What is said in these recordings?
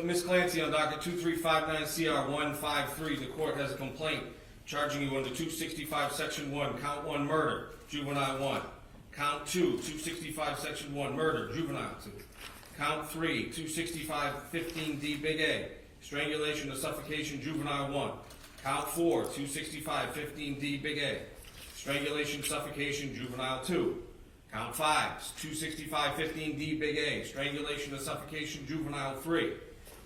Ms. Clancy, on docket 2359CR153, the court has a complaint charging you under 265 section 1, count 1 murder, juvenile 1. Count 2, 265 section 1, murder, juvenile 2. Count 3, 265 15D big A, strangulation or suffocation, juvenile 1. Count 4, 265 15D big A, strangulation, suffocation, juvenile 2. Count 5, 265 15D big A, strangulation or suffocation, juvenile 3.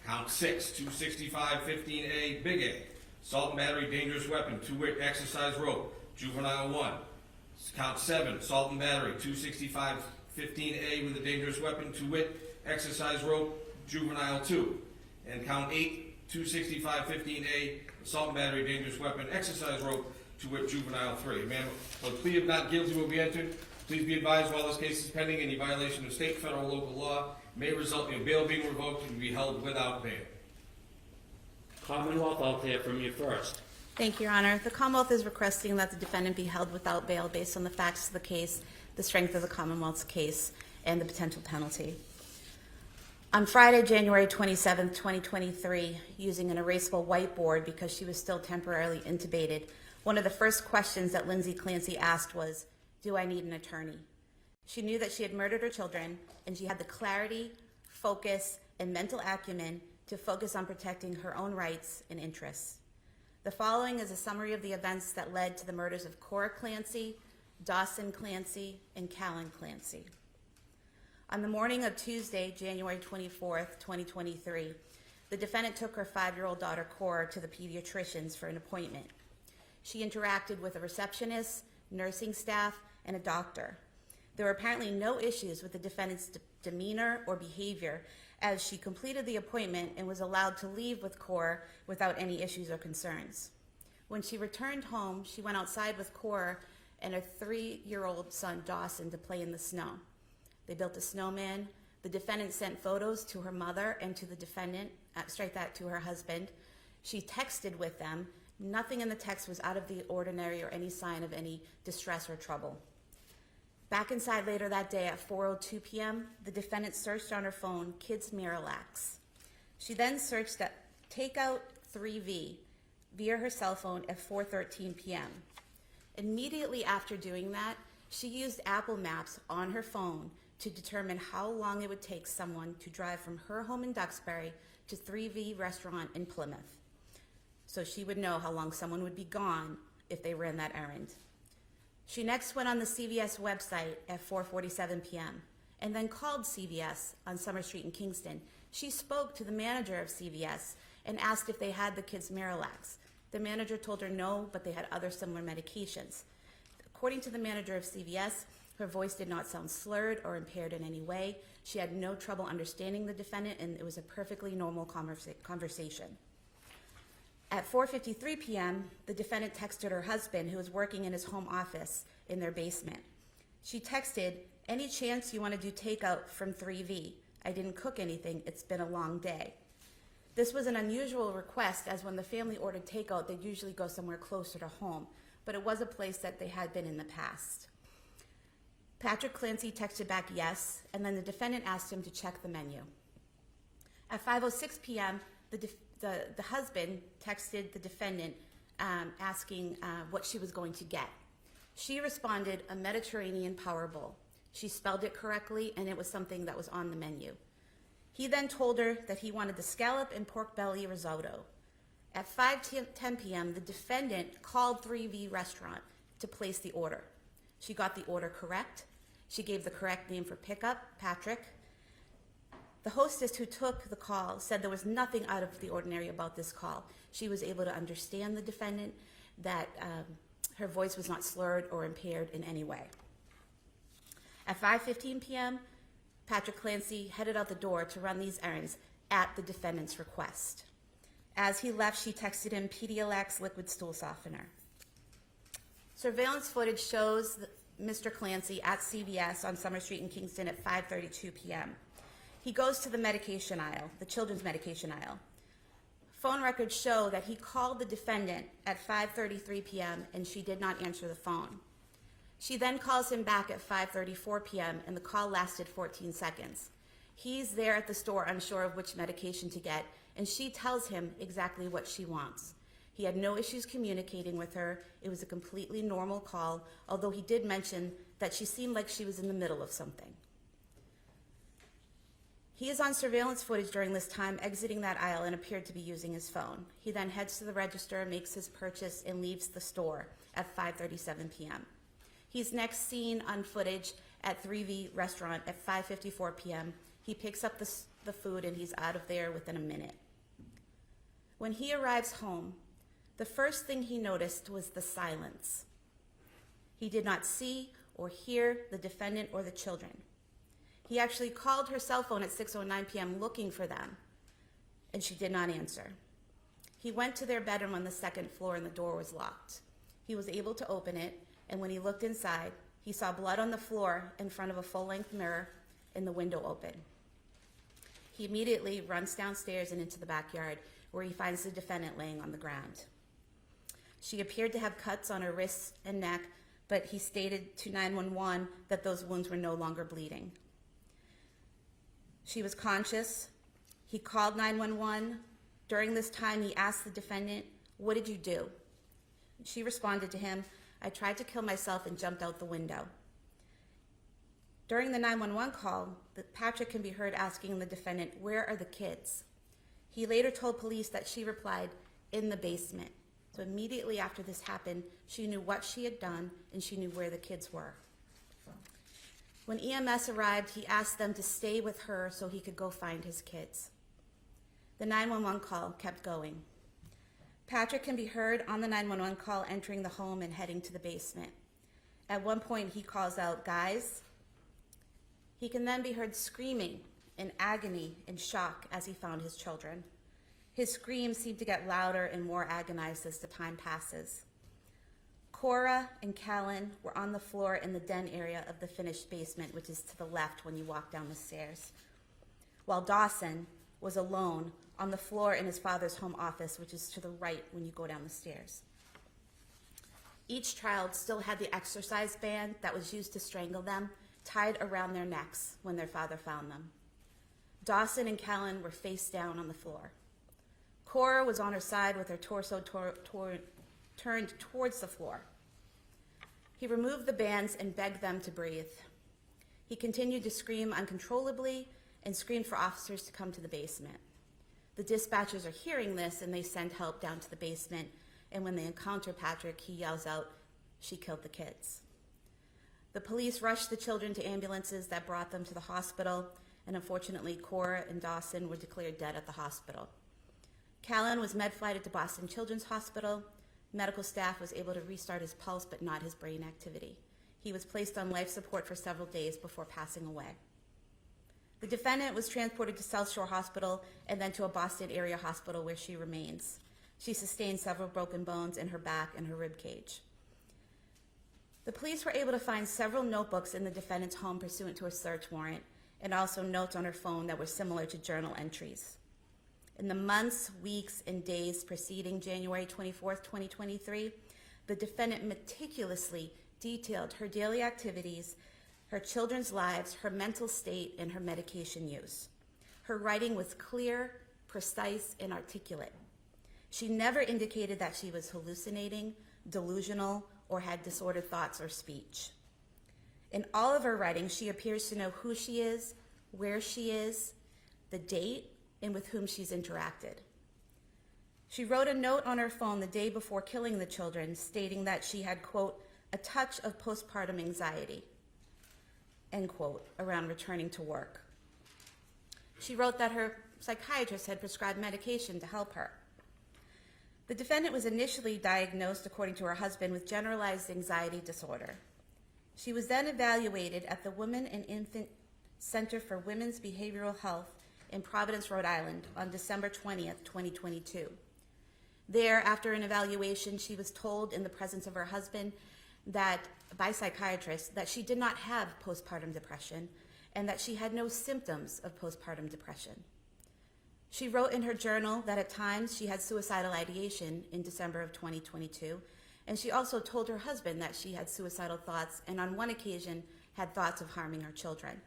Count 6, 265 15A big A, assault and battery, dangerous weapon, two-wit exercise rope, juvenile 1. Count 7, assault and battery, 265 15A with a dangerous weapon, two-wit exercise rope, juvenile 2. And count 8, 265 15A, assault and battery, dangerous weapon, exercise rope, two-wit juvenile 3. Ma'am, the plea of not guilty will be entered. Please be advised while this case is pending, any violation of state, federal, or local law may result in your bail being revoked and be held without bail. Commonwealth, I'll hear from you first. Thank you, Your Honor. The Commonwealth is requesting that the defendant be held without bail based on the facts of the case, the strength of the Commonwealth's case, and the potential penalty. On Friday, January 27, 2023, using an erasable whiteboard because she was still temporarily intubated, one of the first questions that Lindsay Clancy asked was, "Do I need an attorney?" She knew that she had murdered her children, and she had the clarity, focus, and mental acumen to focus on protecting her own rights and interests. The following is a summary of the events that led to the murders of Cora Clancy, Dawson Clancy, and Callan Clancy. On the morning of Tuesday, January 24th, 2023, the defendant took her 5-year-old daughter Cora to the pediatrician's for an appointment. She interacted with a receptionist, nursing staff, and a doctor. There were apparently no issues with the defendant's demeanor or behavior as she completed the appointment and was allowed to leave with Cora without any issues or concerns. When she returned home, she went outside with Cora and her 3-year-old son Dawson to play in the snow. They built a snowman. The defendant sent photos to her mother and to the defendant, to her husband. She texted with them. Nothing in the text was out of the ordinary or any sign of any distress or trouble. Back inside later that day at 4:02 p.m., the defendant searched on her phone Kids Miralax. She then searched at Takeout 3V via her cell phone at 4:13 p.m. Immediately after doing that, she used Apple Maps on her phone to determine how long it would take someone to drive from her home in Duxbury to 3V restaurant in Plymouth. So she would know how long someone would be gone if they ran that errand. She next went on the CVS website at 4:47 p.m. and then called CVS on Summer Street in Kingston. She spoke to the manager of CVS and asked if they had the Kids Miralax. The manager told her no, but they had other similar medications. According to the manager of CVS, her voice did not sound slurred or impaired in any way. She had no trouble understanding the defendant, and it was a perfectly normal conversation. At 4:53 p.m., the defendant texted her husband, who was working in his home office in their basement. She texted, "Any chance you want to do takeout from 3V? I didn't cook anything. It's been a long day." This was an unusual request, as when the family ordered takeout, they'd usually go somewhere closer to home, but it was a place that they had been in the past. Patrick Clancy texted back yes, and then the defendant asked him to check the menu. At 5:06 p.m., the husband texted the defendant asking what she was going to get. She responded, "A Mediterranean power bowl." She spelled it correctly, and it was something that was on the menu. He then told her that he wanted the scallop and pork belly risotto. At 5:10 p.m., the defendant called 3V Restaurant to place the order. She got the order correct. She gave the correct name for pickup, Patrick. The hostess who took the call said there was nothing out of the ordinary about this call. She was able to understand the defendant, that her voice was not slurred or impaired in any way. At 5:15 p.m., Patrick Clancy headed out the door to run these errands at the defendant's request. As he left, she texted him Pedialax liquid stool softener. Surveillance footage shows Mr. Clancy at CVS on Summer Street in Kingston at 5:32 p.m. He goes to the medication aisle, the children's medication aisle. Phone records show that he called the defendant at 5:33 p.m. and she did not answer the phone. She then calls him back at 5:34 p.m. and the call lasted 14 seconds. He's there at the store unsure of which medication to get, and she tells him exactly what she wants. He had no issues communicating with her. It was a completely normal call, although he did mention that she seemed like she was in the middle of something. He is on surveillance footage during this time, exiting that aisle and appeared to be using his phone. He then heads to the register, makes his purchase, and leaves the store at 5:37 p.m. He's next seen on footage at 3V Restaurant at 5:54 p.m. He picks up the food and he's out of there within a minute. When he arrives home, the first thing he noticed was the silence. He did not see or hear the defendant or the children. He actually called her cell phone at 6:09 p.m. looking for them, and she did not answer. He went to their bedroom on the second floor and the door was locked. He was able to open it, and when he looked inside, he saw blood on the floor in front of a full-length mirror and the window open. He immediately runs downstairs and into the backyard, where he finds the defendant laying on the ground. She appeared to have cuts on her wrists and neck, but he stated to 911 that those wounds were no longer bleeding. She was conscious. He called 911. During this time, he asked the defendant, "What did you do?" She responded to him, "I tried to kill myself and jumped out the window." During the 911 call, Patrick can be heard asking the defendant, "Where are the kids?" He later told police that she replied, "In the basement." So immediately after this happened, she knew what she had done and she knew where the kids were. When EMS arrived, he asked them to stay with her so he could go find his kids. The 911 call kept going. Patrick can be heard on the 911 call entering the home and heading to the basement. At one point, he calls out, "Guys." He can then be heard screaming in agony and shock as he found his children. His screams seem to get louder and more agonized as the time passes. Cora and Callan were on the floor in the den area of the finished basement, which is to the left when you walk down the stairs, while Dawson was alone on the floor in his father's home office, which is to the right when you go down the stairs. Each child still had the exercise band that was used to strangle them tied around their necks when their father found them. Dawson and Callan were face down on the floor. Cora was on her side with her torso turned towards the floor. He removed the bands and begged them to breathe. He continued to scream uncontrollably and screamed for officers to come to the basement. The dispatchers are hearing this and they send help down to the basement, and when they encounter Patrick, he yells out, "She killed the kids." The police rushed the children to ambulances that brought them to the hospital, and unfortunately, Cora and Dawson were declared dead at the hospital. Callan was med-flighted to Boston Children's Hospital. Medical staff was able to restart his pulse, but not his brain activity. He was placed on life support for several days before passing away. The defendant was transported to South Shore Hospital and then to a Boston area hospital where she remains. She sustained several broken bones in her back and her rib cage. The police were able to find several notebooks in the defendant's home pursuant to a search warrant, and also notes on her phone that were similar to journal entries. In the months, weeks, and days preceding January 24th, 2023, the defendant meticulously detailed her daily activities, her children's lives, her mental state, and her medication use. Her writing was clear, precise, and articulate. She never indicated that she was hallucinating, delusional, or had disordered thoughts or speech. In all of her writing, she appears to know who she is, where she is, the date, and with whom she's interacted. She wrote a note on her phone the day before killing the children, stating that she had, quote, "a touch of postpartum anxiety," end quote, around returning to work. She wrote that her psychiatrist had prescribed medication to help her. The defendant was initially diagnosed, according to her husband, with generalized anxiety disorder. She was then evaluated at the Women and Infant Center for Women's Behavioral Health in Providence, Rhode Island on December 20th, 2022. There, after an evaluation, she was told in the presence of her husband by psychiatrists that she did not have postpartum depression and that she had no symptoms of postpartum depression. She wrote in her journal that at times she had suicidal ideation in December of 2022, and she also told her husband that she had suicidal thoughts and on one occasion had thoughts of harming her children.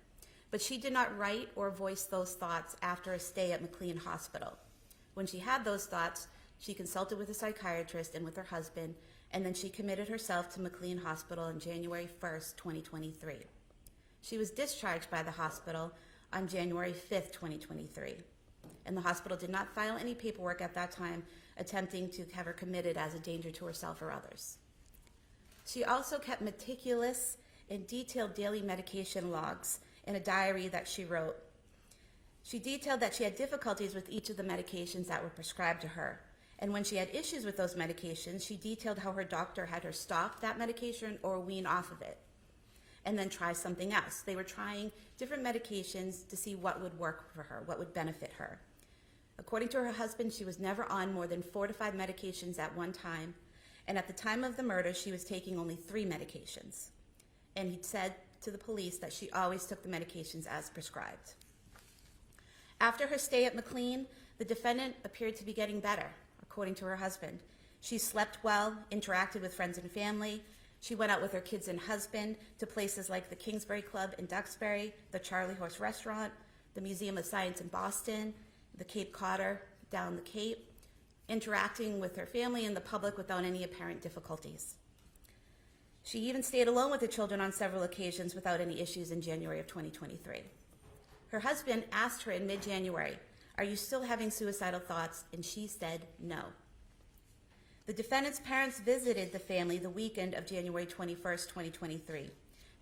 but she did not write or voice those thoughts after a stay at McLean Hospital. When she had those thoughts, she consulted with a psychiatrist and with her husband, and then she committed herself to McLean Hospital on January 1st, 2023. She was discharged by the hospital on January 5th, 2023, and the hospital did not file any paperwork at that time attempting to have her committed as a danger to herself or others. She also kept meticulous and detailed daily medication logs in a diary that she wrote. She detailed that she had difficulties with each of the medications that were prescribed to her. And when she had issues with those medications, she detailed how her doctor had her stop that medication or wean off of it and then try something else. They were trying different medications to see what would work for her, what would benefit her. According to her husband, she was never on more than 4 to 5 medications at one time. And at the time of the murder, she was taking only 3 medications. And he said to the police that she always took the medications as prescribed. After her stay at McLean, the defendant appeared to be getting better, according to her husband. She slept well, interacted with friends and family. She went out with her kids and husband to places like the Kingsbury Club in Duxbury, the Charlie Horse Restaurant, the Museum of Science in Boston, the Cape Codder down the Cape, interacting with her family and the public without any apparent difficulties. She even stayed alone with the children on several occasions without any issues in January of 2023. Her husband asked her in mid-January, "Are you still having suicidal thoughts?" And she said no. The defendant's parents visited the family the weekend of January 21st, 2023.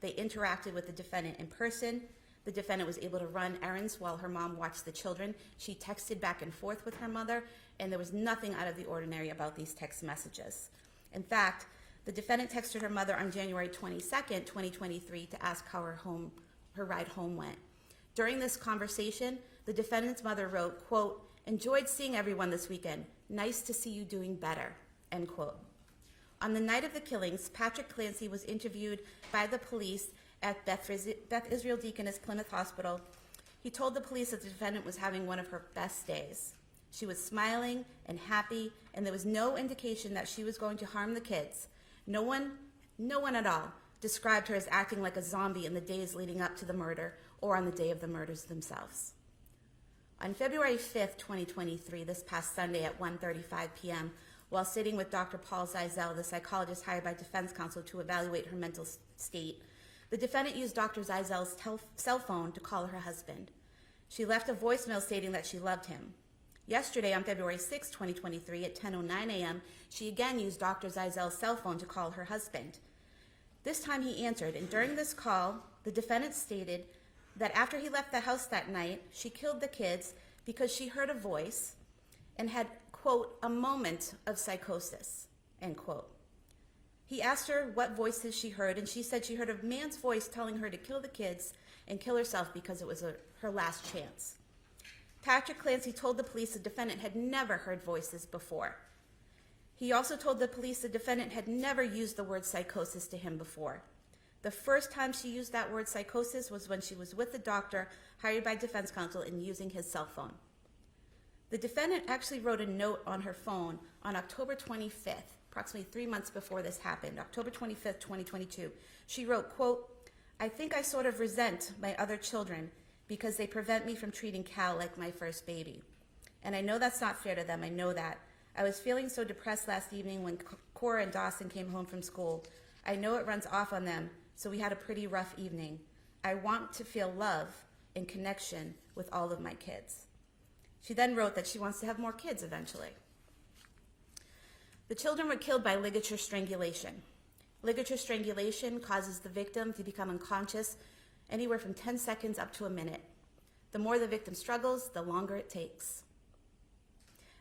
They interacted with the defendant in person. The defendant was able to run errands while her mom watched the children. She texted back and forth with her mother, and there was nothing out of the ordinary about these text messages. In fact, the defendant texted her mother on January 22nd, 2023 to ask how her ride home went. During this conversation, the defendant's mother wrote, quote, "Enjoyed seeing everyone this weekend. Nice to see you doing better," end quote. On the night of the killings, Patrick Clancy was interviewed by the police at Beth Israel Deaconess Plymouth Hospital. He told the police that the defendant was having one of her best days. She was smiling and happy, and there was no indication that she was going to harm the kids. No one at all described her as acting like a zombie in the days leading up to the murder or on the day of the murders themselves. On February 5th, 2023, this past Sunday at 1:35 p.m., while sitting with Dr. Paul Zeisel, the psychologist hired by defense counsel to evaluate her mental state, the defendant used Dr. Zeisel's cell phone to call her husband. She left a voicemail stating that she loved him. Yesterday, on February 6, 2023, at 10:09 a.m., she again used Dr. Zeisel's cell phone to call her husband. This time he answered, and during this call, the defendant stated that after he left the house that night, she killed the kids because she heard a voice and had, quote, "a moment of psychosis," end quote. He asked her what voices she heard, and she said she heard a man's voice telling her to kill the kids and kill herself because it was her last chance. Patrick Clancy told the police the defendant had never heard voices before. He also told the police the defendant had never used the word psychosis to him before. The first time she used that word psychosis was when she was with the doctor hired by defense counsel and using his cell phone. The defendant actually wrote a note on her phone on October 25th, approximately 3 months before this happened, October 25th, 2022. She wrote, quote, "I think I sort of resent my other children because they prevent me from treating Cal like my first baby. And I know that's not fair to them, I know that. I was feeling so depressed last evening when Cora and Dawson came home from school. I know it runs off on them, so we had a pretty rough evening. I want to feel love and connection with all of my kids." She then wrote that she wants to have more kids eventually. The children were killed by ligature strangulation. Ligature strangulation causes the victim to become unconscious anywhere from 10 seconds up to a minute. The more the victim struggles, the longer it takes.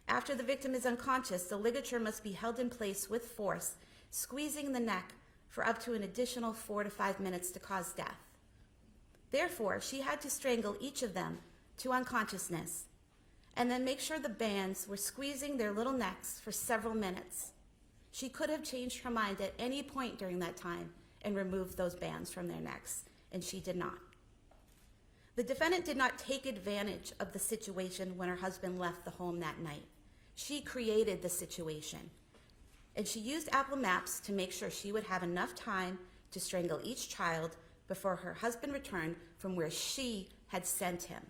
After the victim is unconscious, the ligature must be held in place with force, squeezing the neck for up to an additional 4 to 5 minutes to cause death. Therefore, she had to strangle each of them to unconsciousness and then make sure the bands were squeezing their little necks for several minutes. She could have changed her mind at any point during that time and removed those bands from their necks, and she did not. The defendant did not take advantage of the situation when her husband left the home that night. She created the situation, and she used Apple Maps to make sure she would have enough time to strangle each child before her husband returned from where she had sent him.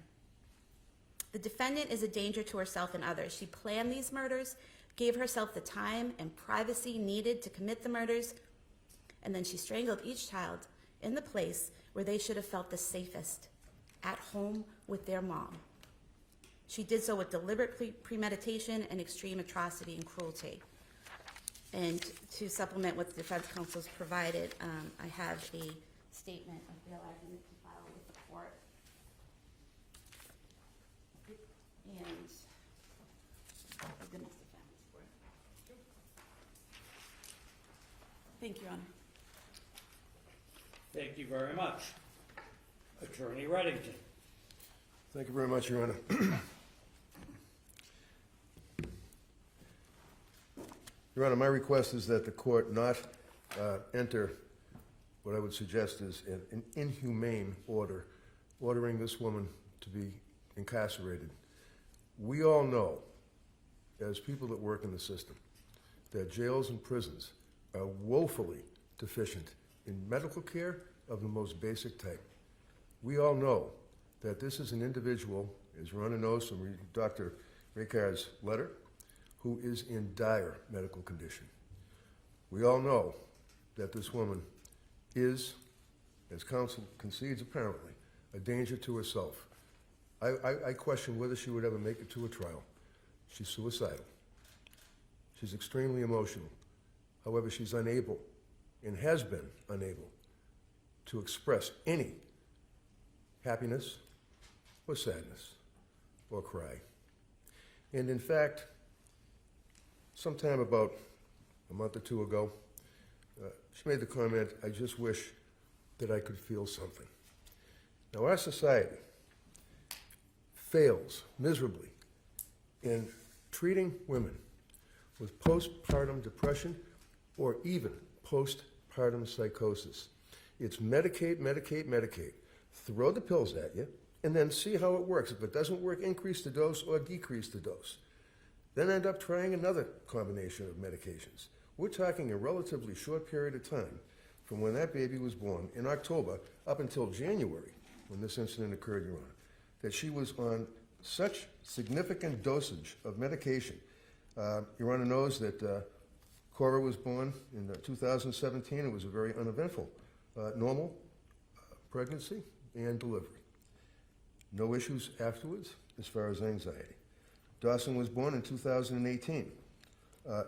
The defendant is a danger to herself and others. She planned these murders, gave herself the time and privacy needed to commit the murders, and then she strangled each child in the place where they should have felt the safest, at home with their mom. She did so with deliberate premeditation and extreme atrocity and cruelty. And to supplement what the defense counsel's provided, I have a statement of bail argument to file with the court. And the domestic violence court. Thank you, Your Honor. Thank you very much. Attorney Reddington. Thank you very much, Your Honor. Your Honor, my request is that the court not enter what I would suggest is an inhumane order, ordering this woman to be incarcerated. We all know, as people that work in the system, that jails and prisons are woefully deficient in medical care of the most basic type. We all know that this is an individual, as Your Honor knows from Dr. Ricard's letter, who is in dire medical condition. We all know that this woman is, as counsel concedes apparently, a danger to herself. I question whether she would ever make it to a trial. She's suicidal. She's extremely emotional. However, she's unable, and has been unable, to express any happiness or sadness or cry. And in fact, sometime about a month or two ago, she made the comment, "I just wish that I could feel something." Now, our society fails miserably in treating women with postpartum depression or even postpartum psychosis. It's medicate, medicate, medicate. Throw the pills at you, and then see how it works. If it doesn't work, increase the dose or decrease the dose. Then end up trying another combination of medications. We're talking a relatively short period of time from when that baby was born in October up until January, when this incident occurred, Your Honor, that she was on such significant dosage of medication. Your Honor knows that Cora was born in 2017. It was a very uneventful, normal pregnancy and delivery. No issues afterwards as far as anxiety. Dawson was born in 2018.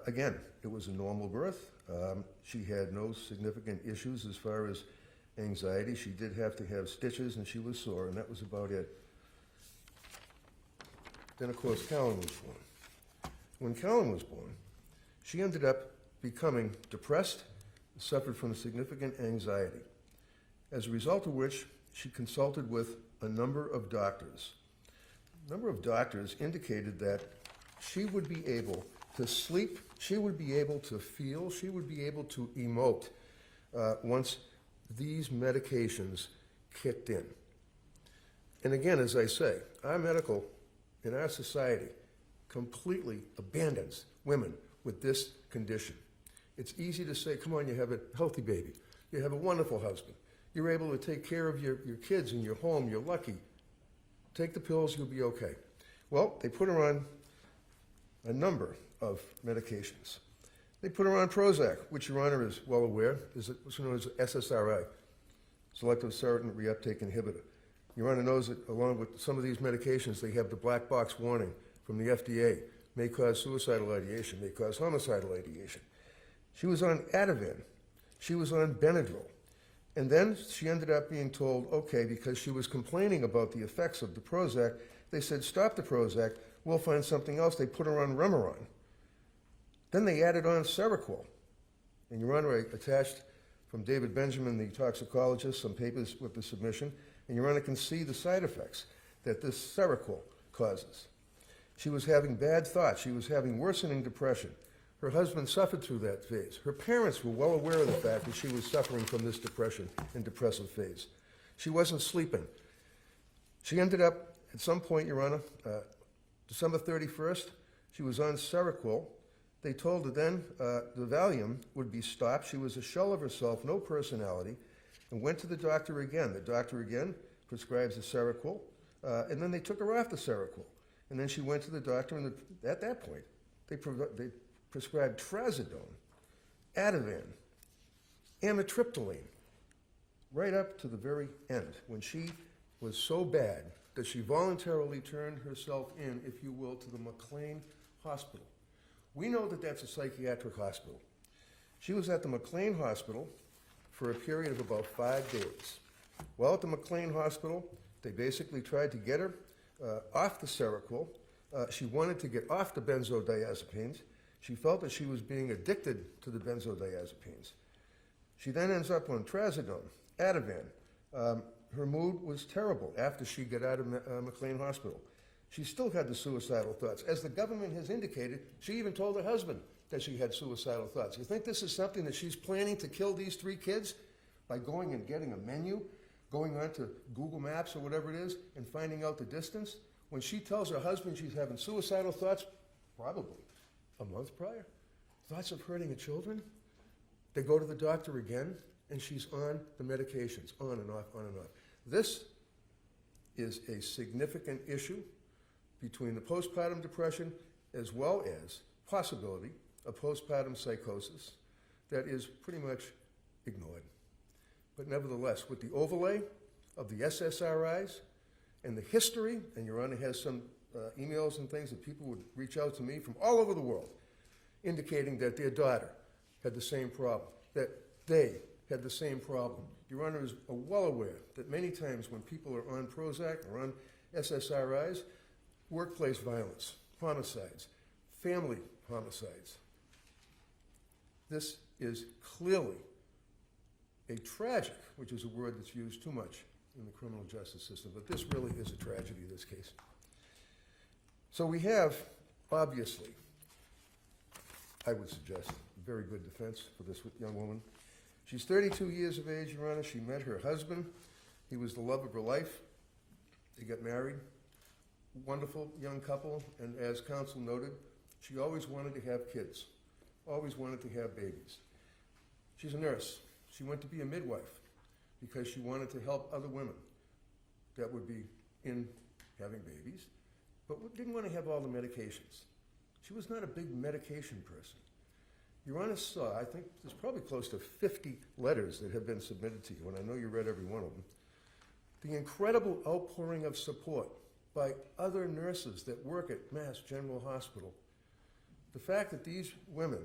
Again, it was a normal birth. She had no significant issues as far as anxiety. She did have to have stitches and she was sore, and that was about it. Then, of course, Callan was born. When Callan was born, she ended up becoming depressed, suffered from significant anxiety, as a result of which she consulted with a number of doctors. A number of doctors indicated that she would be able to sleep, she would be able to feel, she would be able to emote once these medications kicked in. And again, as I say, our medical in our society completely abandons women with this condition. It's easy to say, come on, you have a healthy baby, you have a wonderful husband, you're able to take care of your kids in your home, you're lucky. Take the pills, you'll be okay. Well, they put her on a number of medications. They put her on Prozac, which Your Honor is well aware is what's known as SSRI, selective serotonin reuptake inhibitor. Your Honor knows that along with some of these medications, they have the black box warning from the FDA, may cause suicidal ideation, may cause homicidal ideation. She was on Ativan. She was on Benadryl. And then she ended up being told, okay, because she was complaining about the effects of the Prozac, they said, stop the Prozac, we'll find something else. They put her on Remeron. Then they added on Seroquel. And Your Honor, I attached from David Benjamin, the toxicologist, some papers with the submission, and Your Honor can see the side effects that this Seroquel causes. She was having bad thoughts. She was having worsening depression. Her husband suffered through that phase. Her parents were well aware of the fact that she was suffering from this depression and depressive phase. She wasn't sleeping. She ended up, at some point, Your Honor, December 31st, she was on Seroquel. They told her then the Valium would be stopped. She was a shell of herself, no personality. and went to the doctor again. The doctor again prescribes the Seroquel, and then they took her off the Seroquel. And then she went to the doctor, and at that point, they prescribed trazodone, Ativan, amitriptyline, right up to the very end, when she was so bad that she voluntarily turned herself in, if you will, to the McLean Hospital. We know that that's a psychiatric hospital. She was at the McLean Hospital for a period of about 5 days. While at the McLean Hospital, they basically tried to get her off the Seroquel. She wanted to get off the benzodiazepines. She felt that she was being addicted to the benzodiazepines. She then ends up on trazodone, Ativan. Her mood was terrible after she got out of McLean Hospital. She still had the suicidal thoughts. As the government has indicated, she even told her husband that she had suicidal thoughts. You think this is something that she's planning to kill these 3 kids by going and getting a menu, going on to Google Maps or whatever it is, and finding out the distance? When she tells her husband she's having suicidal thoughts, probably a month prior, thoughts of hurting her children, they go to the doctor again, and she's on the medications, on and off, on and off. This is a significant issue between the postpartum depression as well as possibility of postpartum psychosis that is pretty much ignored. But nevertheless, with the overlay of the SSRIs and the history, and Your Honor has some emails and things that people would reach out to me from all over the world indicating that their daughter had the same problem, that they had the same problem. Your Honor is well aware that many times when people are on Prozac or on SSRIs, workplace violence, homicides, family homicides. This is clearly a tragic, which is a word that's used too much in the criminal justice system, but this really is a tragedy, this case. So we have, obviously, I would suggest, a very good defense for this young woman. She's 32 years of age, Your Honor. She met her husband. He was the love of her life. They got married. Wonderful young couple, and as counsel noted, she always wanted to have kids, always wanted to have babies. She's a nurse. She went to be a midwife because she wanted to help other women that would be in having babies, but didn't want to have all the medications. She was not a big medication person. Your Honor saw, I think there's probably close to 50 letters that have been submitted to you, and I know you read every one of them. The incredible outpouring of support by other nurses that work at Mass General Hospital. The fact that these women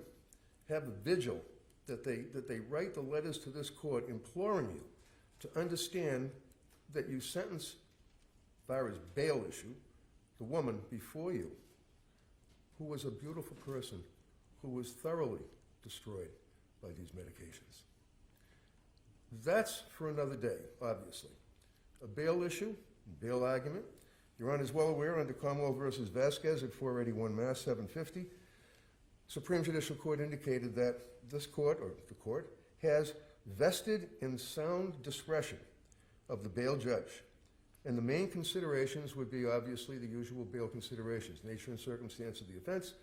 have a vigil, that they write the letters to this court imploring you to understand that you sentence, as far as bail issue, the woman before you, who was a beautiful person, who was thoroughly destroyed by these medications. That's for another day, obviously. A bail issue, bail argument. Your Honor is well aware under Commonwealth versus Vasquez at 481 Mass 750, Supreme Judicial Court indicated that this court, or the court, has vested in sound discretion of the bail judge. And the main considerations would be obviously the usual bail considerations: nature and circumstance of the offense,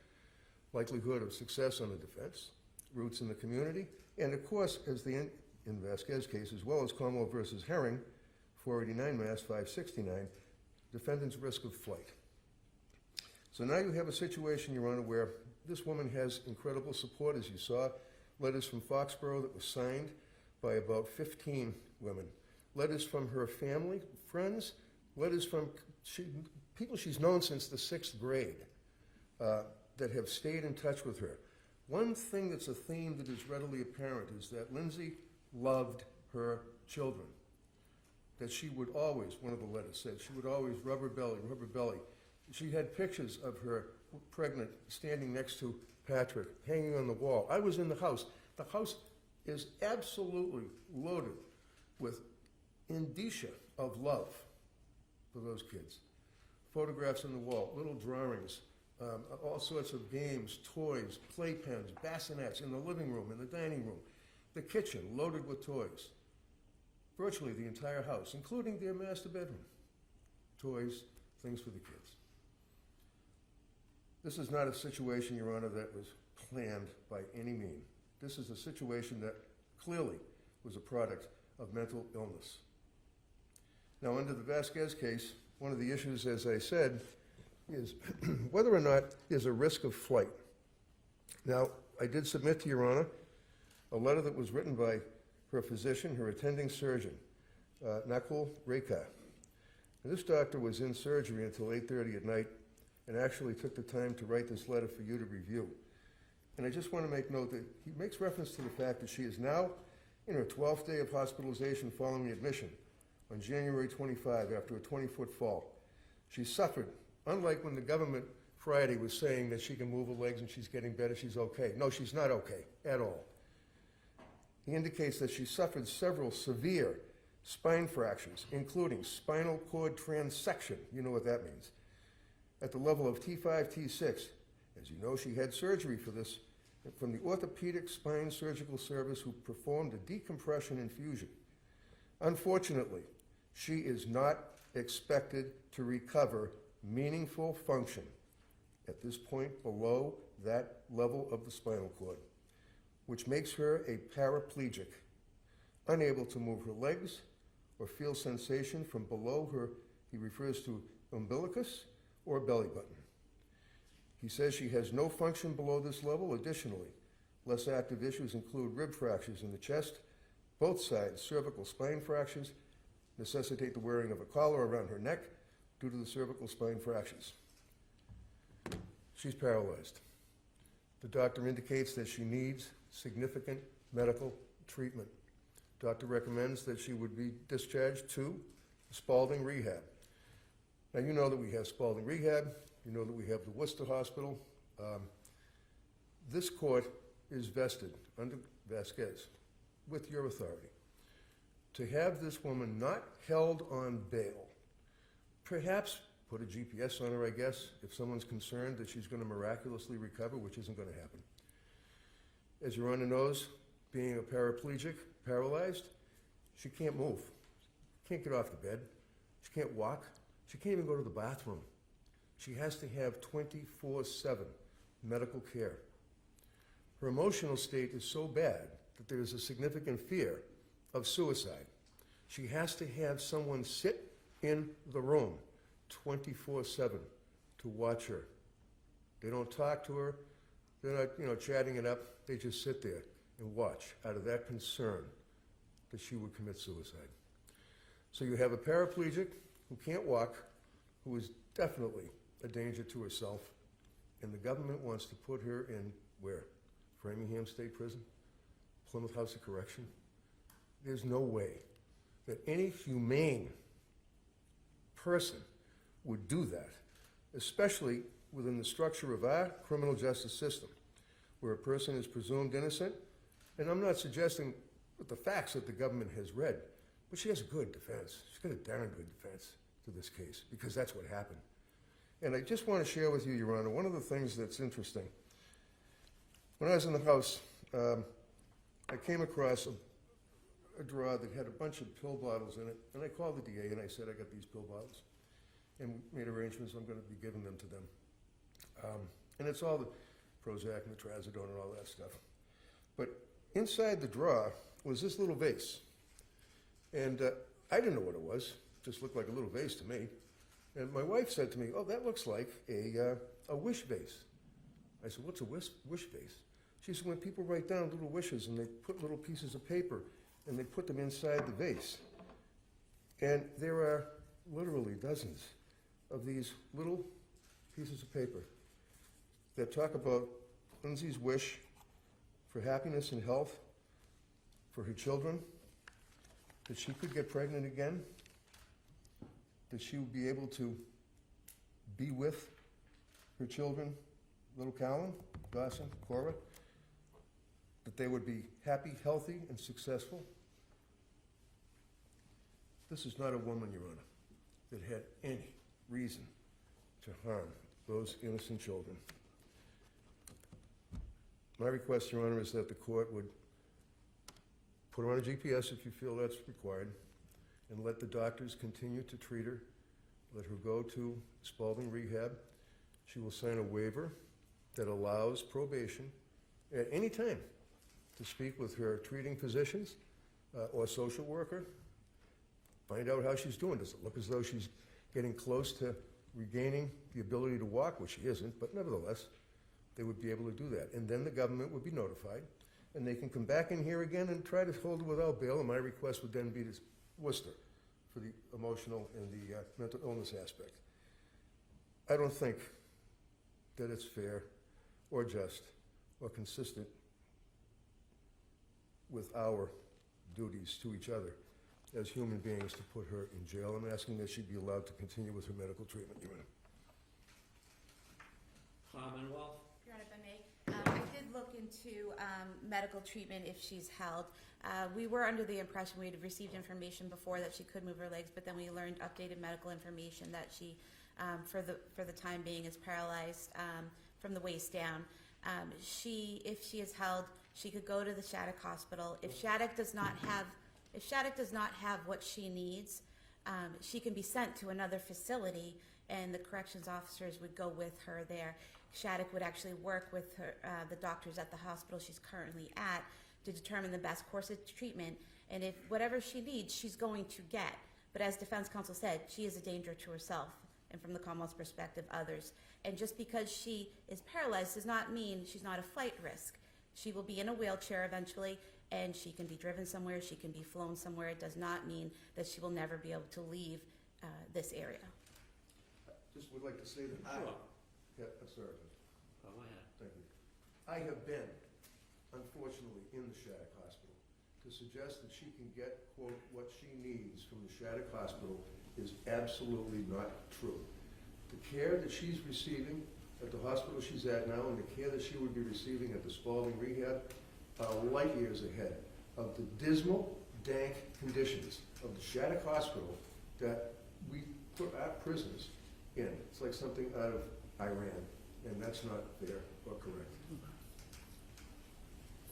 likelihood of success on the defense, roots in the community, and of course, as in Vasquez case, as well as Commonwealth versus Herring, 489 Mass 569, defendant's risk of flight. So now you have a situation, Your Honor, where this woman has incredible support, as you saw, letters from Foxborough that were signed by about 15 women, letters from her family, friends, letters from people she's known since the 6th grade that have stayed in touch with her. One thing that's a theme that is readily apparent is that Lindsay loved her children, that she would always, one of the letters said, she would always rub her belly, rub her belly. She had pictures of her pregnant, standing next to Patrick, hanging on the wall. I was in the house. The house is absolutely loaded with indicia of love for those kids. Photographs on the wall, little drawings, all sorts of games, toys, playpens, bassinets in the living room, in the dining room, the kitchen loaded with toys. Virtually the entire house, including their master bedroom. Toys, things for the kids. This is not a situation, Your Honor, that was planned by any means. This is a situation that clearly was a product of mental illness. Now, under the Vasquez case, one of the issues, as I said, is whether or not there's a risk of flight. Now, I did submit to Your Honor a letter that was written by her physician, her attending surgeon, Nakul Rekar. And this doctor was in surgery until 8:30 at night and actually took the time to write this letter for you to review. And I just want to make note that he makes reference to the fact that she is now in her 12th day of hospitalization following admission on January 25 after a 20-foot fall. She suffered, unlike when the government Friday was saying that she can move her legs and she's getting better, she's okay. No, she's not okay at all. He indicates that she suffered several severe spine fractures, including spinal cord transection, you know what that means, at the level of T5, T6. As you know, she had surgery for this from the Orthopedic Spine Surgical Service, who performed a decompression infusion. Unfortunately, she is not expected to recover meaningful function at this point below that level of the spinal cord, which makes her a paraplegic, unable to move her legs or feel sensation from below her, he refers to umbilicus or belly button. He says she has no function below this level. Additionally, less active issues include rib fractures in the chest, both sides cervical spine fractures, necessitate the wearing of a collar around her neck due to the cervical spine fractures. She's paralyzed. The doctor indicates that she needs significant medical treatment. Doctor recommends that she would be discharged to Spalding Rehab. Now, you know that we have Spalding Rehab. You know that we have the Worcester Hospital. This court is vested under Vasquez with your authority to have this woman not held on bail. Perhaps put a GPS on her, I guess, if someone's concerned that she's going to miraculously recover, which isn't going to happen. As Your Honor knows, being a paraplegic, paralyzed, she can't move. Can't get off the bed. She can't walk. She can't even go to the bathroom. She has to have 24/7 medical care. Her emotional state is so bad that there is a significant fear of suicide. She has to have someone sit in the room 24/7 to watch her. They don't talk to her. They're not, chatting it up. They just sit there and watch out of that concern that she would commit suicide. So you have a paraplegic who can't walk, who is definitely a danger to herself, and the government wants to put her in where? Framingham State Prison? Plymouth House of Correction? There's no way that any humane person would do that, especially within the structure of our criminal justice system, where a person is presumed innocent. And I'm not suggesting with the facts that the government has read, but she has a good defense. She's got a darn good defense to this case, because that's what happened. And I just want to share with you, Your Honor, one of the things that's interesting. When I was in the House, I came across a drawer that had a bunch of pill bottles in it, and I called the DA and I said, I got these pill bottles, and we made arrangements. I'm going to be giving them to them. And it's all the Prozac and the Trazodone and all that stuff. But inside the drawer was this little vase. And I didn't know what it was. It just looked like a little vase to me. And my wife said to me, oh, that looks like a wish vase. I said, what's a wish vase? She said, when people write down little wishes and they put little pieces of paper and they put them inside the vase. And there are literally dozens of these little pieces of paper that talk about Lindsay's wish for happiness and health for her children, that she could get pregnant again, that she would be able to be with her children, little Callan, Dawson, Cora, that they would be happy, healthy, and successful. This is not a woman, Your Honor, that had any reason to harm those innocent children. My request, Your Honor, is that the court would put her on a GPS if you feel that's required, and let the doctors continue to treat her. Let her go to Spalding Rehab. She will sign a waiver that allows probation at any time to speak with her treating physicians or social worker. Find out how she's doing. Does it look as though she's getting close to regaining the ability to walk, which she isn't, but nevertheless, they would be able to do that. And then the government would be notified, and they can come back in here again and try to hold her without bail, and my request would then be to Worcester for the emotional and the mental illness aspect. I don't think that it's fair or just or consistent with our duties to each other as human beings to put her in jail. I'm asking that she be allowed to continue with her medical treatment, Your Honor. Your Commonwealth? Honor, if I may, I did look into medical treatment if she's held. We were under the impression we had received information before that she could move her legs, but then we learned updated medical information that she, for the time being, is paralyzed from the waist down. If she is held, she could go to the Shattuck Hospital. If Shattuck does not have what she needs, she can be sent to another facility, and the corrections officers would go with her there. Shattuck would actually work with her, the doctors at the hospital she's currently at, to determine the best course of treatment. And if whatever she needs, she's going to get. But as defense counsel said, she is a danger to herself and, from the Commonwealth's perspective, others. And just because she is paralyzed does not mean she's not a flight risk. She will be in a wheelchair eventually, and she can be driven somewhere, she can be flown somewhere. It does not mean that she will never be able to leave this area. Just would like to say that Sure. Yeah, I'm sorry. Go ahead. Thank you. I have been, unfortunately, in the Shattuck Hospital. To suggest that she can get, quote, what she needs from the Shattuck Hospital is absolutely not true. The care that she's receiving at the hospital she's at now and the care that she would be receiving at the Spalding Rehab are light years ahead of the dismal, dank conditions of the Shattuck Hospital that we put our prisoners in. It's like something out of Iran, and that's not fair or correct.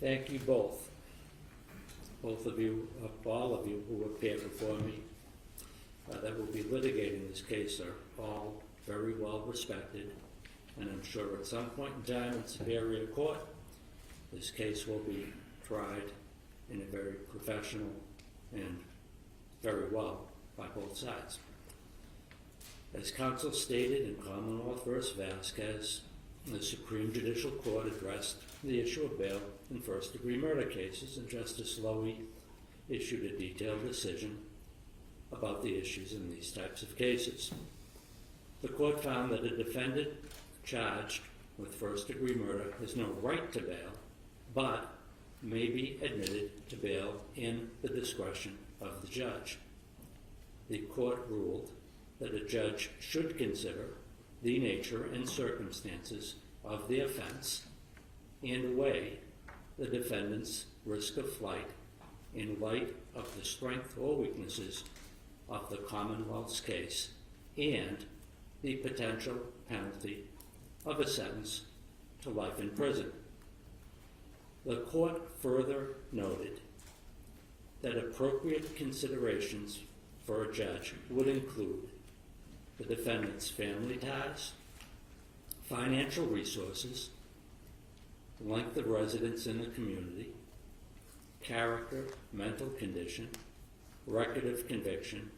Thank you both. Both of you, all of you who appeared before me that will be litigating this case are all very well respected, and I'm sure at some point in time in Superior Court, this case will be tried in a very professional and very well by both sides. As counsel stated in Commonwealth v. Vasquez, the Supreme Judicial Court addressed the issue of bail in first-degree murder cases, and Justice Lowy issued a detailed decision about the issues in these types of cases. The court found that a defendant charged with first-degree murder has no right to bail, but may be admitted to bail in the discretion of the judge. The court ruled that a judge should consider the nature and circumstances of the offense and weigh the defendant's risk of flight in light of the strength or weaknesses of the Commonwealth's case and the potential penalty of a sentence to life in prison. The court further noted that appropriate considerations for a judge would include the defendant's family ties, financial resources, length of residence in the community, character, mental condition, record of conviction,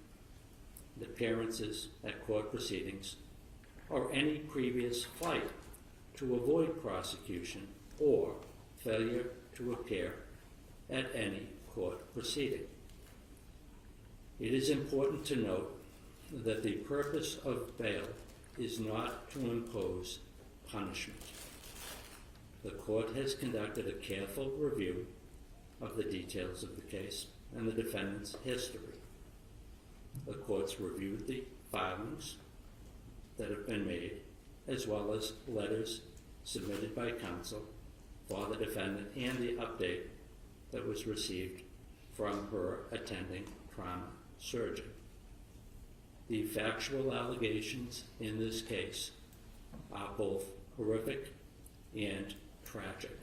appearances at court proceedings, or any previous flight to avoid prosecution or failure to appear at any court proceeding. It is important to note that the purpose of bail is not to impose punishment. The court has conducted a careful review of the details of the case and the defendant's history. The court's reviewed the filings that have been made, as well as letters submitted by counsel for the defendant and the update that was received from her attending trauma surgeon. The factual allegations in this case are both horrific and tragic.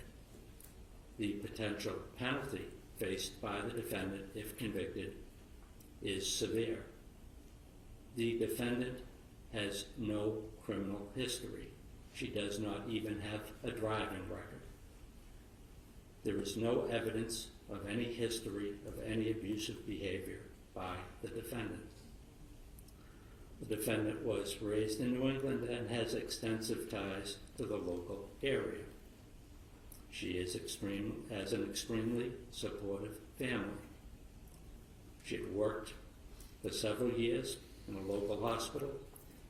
The potential penalty faced by the defendant, if convicted, is severe. The defendant has no criminal history. She does not even have a driving record. There is no evidence of any history of any abusive behavior by the defendant. The defendant was raised in New England and has extensive ties to the local area. She has an extremely supportive family. She had worked for several years in a local hospital,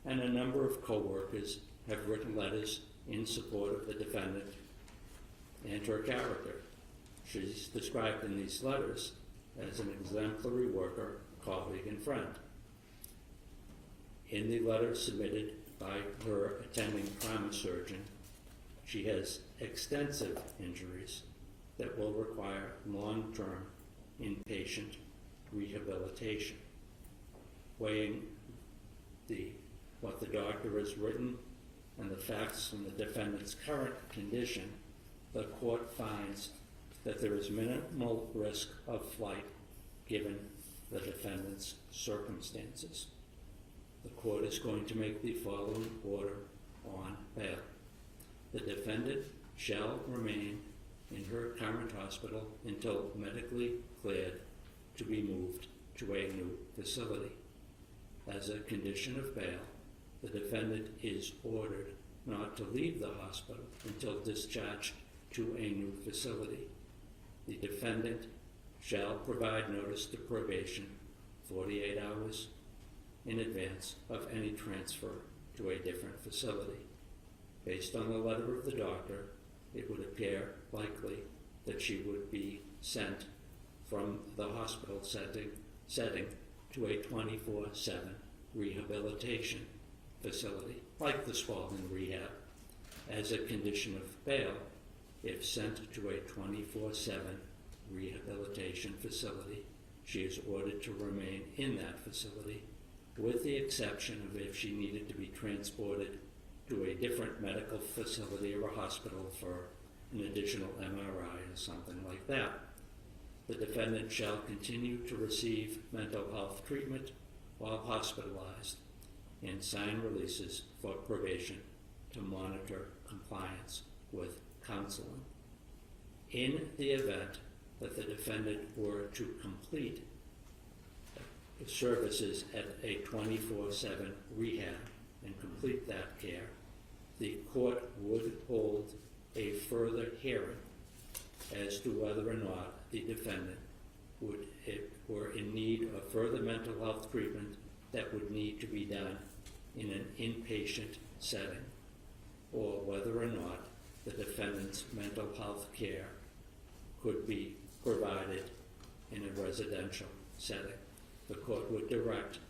and a number of co-workers have written letters in support of the defendant and her character. She's described in these letters as an exemplary worker, colleague, and friend. In the letter submitted by her attending trauma surgeon, she has extensive injuries that will require long-term inpatient rehabilitation. Weighing what the doctor has written and the facts from the defendant's current condition, the court finds that there is minimal risk of flight given the defendant's circumstances. The court is going to make the following order on bail. The defendant shall remain in her current hospital until medically cleared to be moved to a new facility. As a condition of bail, the defendant is ordered not to leave the hospital until discharged to a new facility. The defendant shall provide notice to probation 48 hours in advance of any transfer to a different facility. Based on the letter of the doctor, it would appear likely that she would be sent from the hospital setting to a 24/7 rehabilitation facility, like the Spalding Rehab. As a condition of bail, if sent to a 24/7 rehabilitation facility, she is ordered to remain in that facility, with the exception of if she needed to be transported to a different medical facility or a hospital for an additional MRI or something like that. The defendant shall continue to receive mental health treatment while hospitalized and sign releases for probation to monitor compliance with counseling. In the event that the defendant were to complete services at a 24/7 rehab and complete that care, the court would hold a further hearing as to whether or not the defendant were in need of further mental health treatment that would need to be done in an inpatient setting, or whether or not the defendant's mental health care could be provided in a residential setting. The court would direct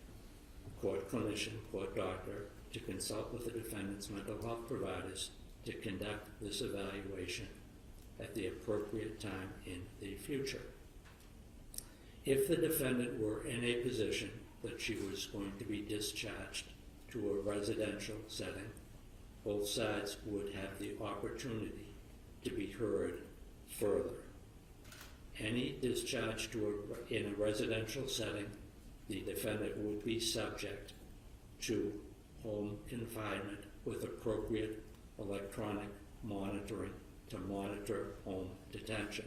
court clinician, court doctor, to consult with the defendant's mental health providers to conduct this evaluation at the appropriate time in the future. If the defendant were in a position that she was going to be discharged to a residential setting, both sides would have the opportunity to be heard further. Any discharge in a residential setting, the defendant would be subject to home confinement with appropriate electronic monitoring to monitor home detention.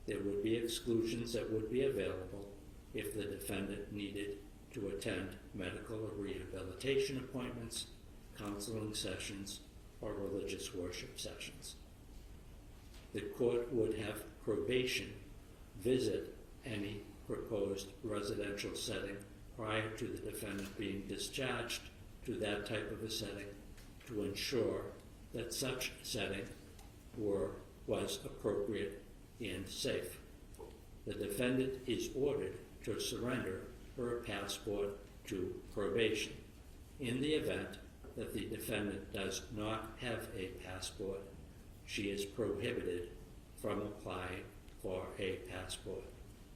There would be exclusions that would be available if the defendant needed to attend medical or rehabilitation appointments, counseling sessions, or religious worship sessions. The court would have probation visit any proposed residential setting prior to the defendant being discharged to that type of a setting to ensure that such setting was appropriate and safe. The defendant is ordered to surrender her passport to probation. In the event that the defendant does not have a passport, she is prohibited from applying for a passport.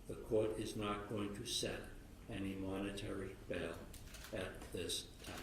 The court is not going to set any monetary bail at this time.